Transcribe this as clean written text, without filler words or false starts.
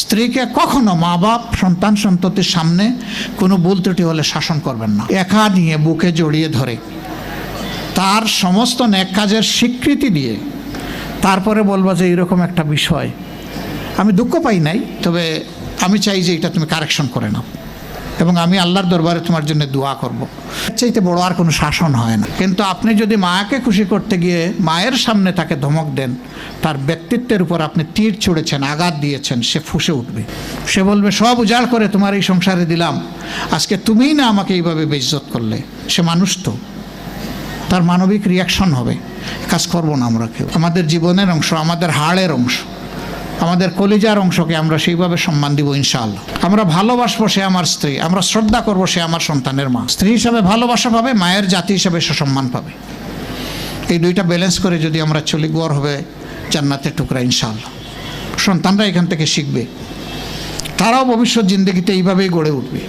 স্ত্রীকে কখনো মা বাপ সন্তান সন্ততির সামনে কোনো ভুল ত্রুটি হলে শাসন করবেন না। একা নিয়ে বুকে জড়িয়ে ধরে তার সমস্ত নেক কাজের স্বীকৃতি দিয়ে তারপরে বলবো যে এরকম একটা বিষয় আমি দুঃখ পাই নাই, তবে আমি চাই যে এটা তুমি কারেকশন করে নাও এবং আমি আল্লাহর দরবারে তোমার জন্য দোয়া করব। চাইতে বড় আর কোনো শাসন হয় না। কিন্তু আপনি যদি মাকে খুশি করতে গিয়ে মায়ের সামনে তাকে ধমক দেন, তার ব্যক্তিত্বের উপর আপনি তীর ছুঁড়েছেন, আঘাত দিয়েছেন, সে ফুঁসে উঠবে। সে বলবে সব উজাড় করে তোমার এই সংসারে দিলাম, আজকে তুমিই না আমাকে এইভাবে বেইজ্জত করলে। সে মানুষ তো, তার মানবিক রিয়াকশন হবে। কাজ করবো না আমরা কেউ। আমাদের জীবনের অংশ, আমাদের হাড়ের অংশ, আমাদের কলিজার অংশকে আমরা সেইভাবে সম্মান দিব ইনশাআল্লাহ। আমরা ভালোবাসবো সে আমার স্ত্রী, আমরা শ্রদ্ধা করবো সে আমার সন্তানের মা। স্ত্রী হিসাবে ভালোবাসা পাবে, মায়ের জাতি হিসাবে সে সম্মান পাবে। এই দুইটা ব্যালেন্স করে যদি আমরা চলি, গড় হবে জান্নাতের টুকরা ইনশাআল্লাহ। সন্তানরা এখান থেকে শিখবে, তারাও ভবিষ্যৎ জিন্দগিতে এইভাবেই গড়ে উঠবে।